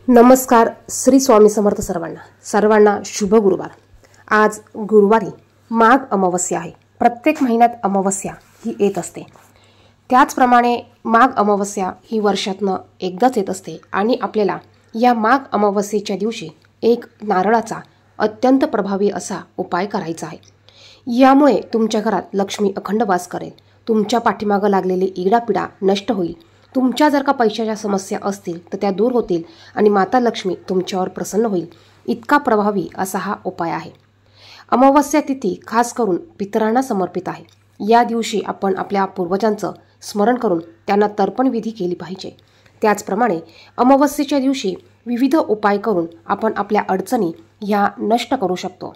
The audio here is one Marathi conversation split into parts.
नमस्कार. श्री स्वामी समर्थ सर्वांना शुभ गुरुवार. आज गुरुवारी माघ अमावस्या आहे. प्रत्येक महिन्यात अमावस्या ही येत असते. त्याचप्रमाणे माघ अमावस्या ही वर्षातनं एकदाच येत असते आणि आपल्याला या माघ अमावस्येच्या दिवशी एक नारळाचा अत्यंत प्रभावी असा उपाय करायचा आहे. यामुळे तुमच्या घरात लक्ष्मी अखंड वास करेल. तुमच्या पाठीमागं लागलेली इडापिडा नष्ट होईल. तुमच्या जर का पैशाच्या समस्या असतील तर त्या दूर होतील आणि माता लक्ष्मी तुमच्यावर प्रसन्न होईल. इतका प्रभावी असा हा उपाय आहे. अमावस्या तिथी खास करून पितरांना समर्पित आहे. या दिवशी आपण आपल्या पूर्वजांचं स्मरण करून त्यांना तर्पण विधी केली पाहिजे. त्याचप्रमाणे अमावस्येच्या दिवशी विविध उपाय करून आपण आपल्या अडचणी ह्या नष्ट करू शकतो.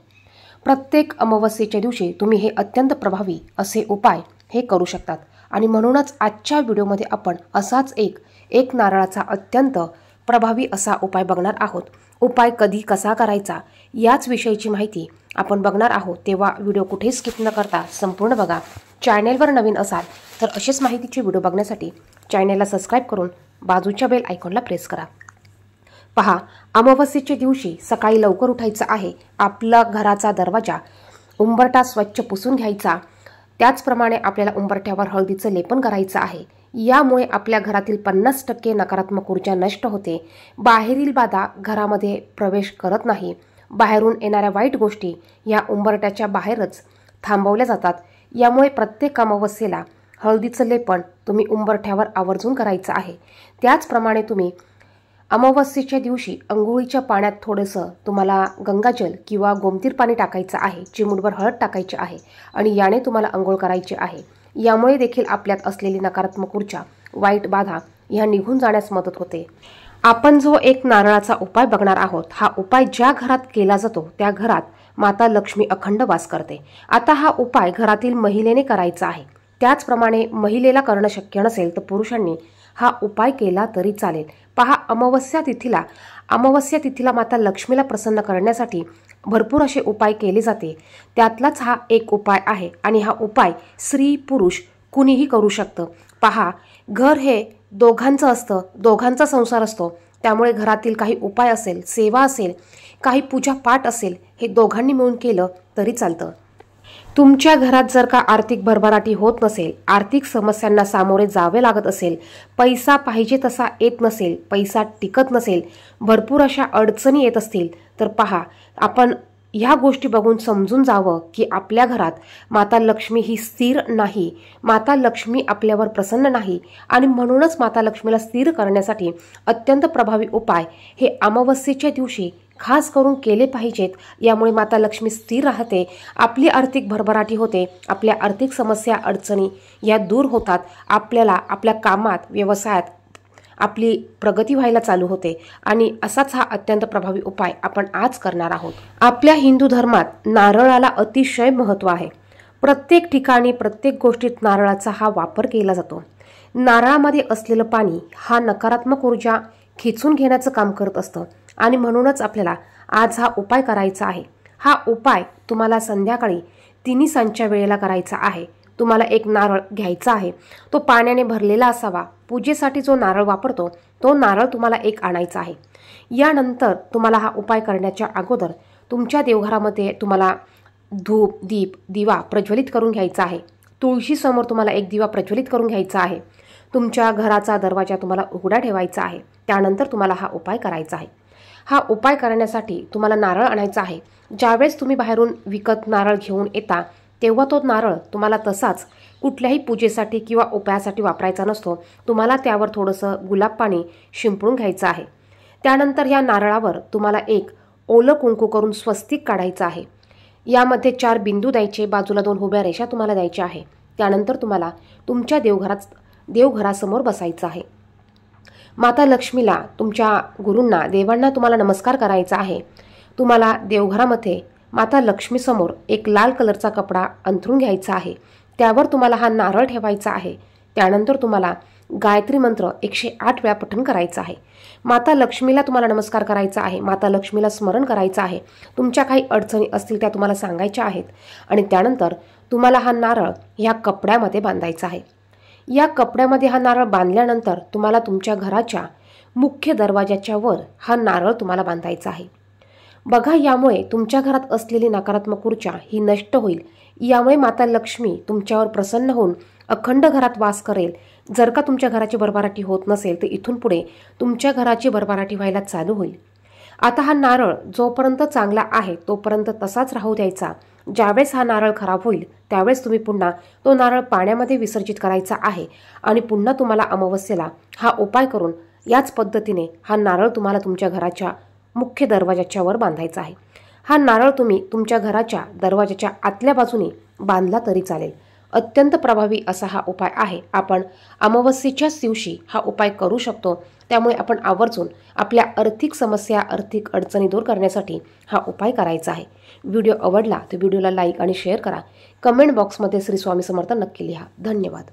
प्रत्येक अमावस्येच्या दिवशी तुम्ही हे अत्यंत प्रभावी असे उपाय हे करू शकतात आणि म्हणूनच आजच्या व्हिडिओमध्ये आपण असाच एक नारळाचा अत्यंत प्रभावी असा उपाय बघणार आहोत. उपाय कधी कसा करायचा याच विषयीची माहिती आपण बघणार आहोत. तेव्हा व्हिडिओ कुठे स्किप न करता संपूर्ण बघा. चॅनेलवर नवीन असाल तर असेच माहितीचे व्हिडिओ बघण्यासाठी चॅनेलला सबस्क्राईब करून बाजूच्या बेल आयकॉनला प्रेस करा. पहा, अमावस्येच्या दिवशी सकाळी लवकर उठायचं आहे. आपला घराचा दरवाजा उंबरठा स्वच्छ पुसून घ्यायचा. त्याचप्रमाणे आपल्याला उंबरठ्यावर हळदीचं लेपन करायचं आहे. यामुळे आपल्या घरातील 50% नकारात्मक ऊर्जा नष्ट होते. बाहेरील बाधा घरामध्ये प्रवेश करत नाही. बाहेरून येणाऱ्या वाईट गोष्टी या उंबरठ्याच्या बाहेरच थांबवल्या जातात. यामुळे प्रत्येक अमावस्येला हळदीचं लेपन तुम्ही उंबरठ्यावर आवर्जून करायचं आहे. त्याचप्रमाणे तुम्ही अमावस्येच्या दिवशी अंघोळीच्या पाण्यात थोडंसं तुम्हाला गंगाजल किंवा गोमतीर पाणी टाकायचं आहे. चिमूटभर हळद टाकायची आहे आणि याने तुम्हाला अंघोळ करायची आहे. यामुळे देखील आपल्यात असलेली नकारात्मक ऊर्जा, वाईट बाधा ह्या निघून जाण्यास मदत होते. आपण जो एक नारळाचा उपाय बघणार आहोत, हा उपाय ज्या घरात केला जातो त्या घरात माता लक्ष्मी अखंड वास करते. आता हा उपाय घरातील महिलेने करायचा आहे. त्याचप्रमाणे महिलेला करणं शक्य नसेल तर पुरुषांनी हा उपाय केला तरी चालेल. पहा, अमावस्या तिथीला माता लक्ष्मीला प्रसन्न करण्यासाठी भरपूर असे उपाय केले जाते. त्यातलाच हा एक उपाय आहे आणि हा उपाय स्त्री पुरुष कुणीही करू शकतं. पहा, घर हे दोघांचं असतं, दोघांचा संसार असतो. त्यामुळे घरातील काही उपाय असेल, सेवा असेल, काही पूजा पाठ असेल, हे दोघांनी मिळून केलं तरी चालतं. तुमच्या घरात जर का आर्थिक भरभराटी होत नसेल, आर्थिक समस्यांना सामोरे जावे लागत असेल, पैसा पाहिजे तसा येत नसेल, पैसा टिकत नसेल, भरपूर अशा अडचणी येत असतील, तर पहा, आपण ह्या गोष्टी बघून समजून जावं की आपल्या घरात माता लक्ष्मी ही स्थिर नाही. माता लक्ष्मी आपल्यावर प्रसन्न नाही आणि म्हणूनच माता लक्ष्मीला स्थिर करण्यासाठी अत्यंत प्रभावी उपाय हे अमावस्येच्या दिवशी खास करून केले पाहिजेत. यामुळे माता लक्ष्मी स्थिर राहते, आपली आर्थिक भरभराटी होते, आपल्या आर्थिक समस्या अडचणी या दूर होतात. आपल्याला आपल्या कामात, व्यवसायात आपली प्रगती व्हायला चालू होते आणि असाच हा अत्यंत प्रभावी उपाय आपण आज करणार आहोत. आपल्या हिंदू धर्मात नारळाला अतिशय महत्त्व आहे. प्रत्येक ठिकाणी, प्रत्येक गोष्टीत नारळाचा हा वापर केला जातो. नारळामध्ये असलेलं पाणी हा नकारात्मक ऊर्जा खेचून घेण्याचं काम करत असतं आणि म्हणूनच आपल्याला आज हा उपाय करायचा आहे. हा उपाय तुम्हाला संध्याकाळी 3 सांजच्या वेळेला करायचा आहे. तुम्हाला एक नारळ घ्यायचा आहे. तो पाण्याने भरलेला असावा. पूजेसाठी जो नारळ वापरतो तो नारळ तुम्हाला एक आणायचा आहे. यानंतर तुम्हाला हा उपाय करण्याच्या अगोदर तुमच्या देवघरामध्ये तुम्हाला धूप, दीप, दिवा प्रज्वलित करून घ्यायचा आहे. तुळशीसमोर तुम्हाला एक दिवा प्रज्वलित करून घ्यायचा आहे. तुमच्या घराचा दरवाजा तुम्हाला उघडा ठेवायचा आहे. त्यानंतर तुम्हाला हा उपाय करायचा आहे. हा उपाय करण्यासाठी तुम्हाला नारळ आणायचा आहे. ज्यावेळेस तुम्ही बाहेरून विकत नारळ घेऊन येता तेव्हा तो नारळ तुम्हाला तसाच कुठल्याही पूजेसाठी किंवा उपायासाठी वापरायचा नसतो. तुम्हाला त्यावर थोडंसं गुलाब पाणी शिंपडून घ्यायचं आहे. त्यानंतर या नारळावर तुम्हाला एक ओलं कुंकू करून स्वस्तिक काढायचं आहे. यामध्ये 4 बिंदू द्यायचे, बाजूला 2 उभ्या रेषा तुम्हाला द्यायच्या आहे. त्यानंतर तुम्हाला तुमच्या देवघरासमोर बसायचं आहे. माता लक्ष्मीला, तुमच्या गुरूंना, देवांना तुम्हाला नमस्कार करायचा आहे. तुम्हाला देवघरामध्ये माता लक्ष्मीसमोर एक लाल कलरचा कपडा अंथरून घ्यायचा आहे. त्यावर तुम्हाला हा नारळ ठेवायचा आहे. त्यानंतर तुम्हाला गायत्री मंत्र 108 वेळा पठण करायचं आहे. माता लक्ष्मीला तुम्हाला नमस्कार करायचा आहे. माता लक्ष्मीला स्मरण करायचं आहे. तुमच्या काही अडचणी असतील त्या तुम्हाला सांगायच्या आहेत आणि त्यानंतर तुम्हाला हा नारळ ह्या कपड्यामध्ये बांधायचा आहे. या कपड्यामध्ये हा नारळ बांधल्यानंतर तुम्हाला तुमच्या घराच्या मुख्य दरवाजाच्या वर हा नारळ तुम्हाला बांधायचा आहे. बघा, यामुळे तुमच्या घरात असलेली नकारात्मक ऊर्जा ही नष्ट होईल. यामुळे माता लक्ष्मी तुमच्यावर प्रसन्न होऊन अखंड घरात वास करेल. जर का तुमच्या घराची भरभराटी होत नसेल तर इथून पुढे तुमच्या घराची भरभराटी व्हायला चालू होईल. आता हा नारळ जोपर्यंत चांगला आहे तोपर्यंत तसाच राहू द्यायचा. ज्यावेळेस हा नारळ खराब होईल त्यावेळेस तुम्ही पुन्हा तो नारळ पाण्यामध्ये विसर्जित करायचा आहे आणि पुन्हा तुम्हाला अमावस्येला हा उपाय करून याच पद्धतीने हा नारळ तुम्हाला तुमच्या घराच्या मुख्य दरवाजाच्या वर बांधायचा आहे. हा नारळ तुम्ही तुमच्या घराच्या दरवाजाच्या आतल्या बाजूने बांधला तरी चालेल. अत्यंत प्रभावी असा हा उपाय आहे. आपण अमावस्येच्याच दिवशी हा उपाय करू शकतो. त्यामुळे आपण आवर्जून आपल्या आर्थिक समस्या, आर्थिक अडचणी दूर करण्यासाठी हा उपाय करायचा आहे. व्हिडिओ आवडला तर व्हिडिओला लाईक आणि शेअर करा. कमेंट बॉक्समध्ये श्री स्वामी समर्थ नक्की लिहा. धन्यवाद.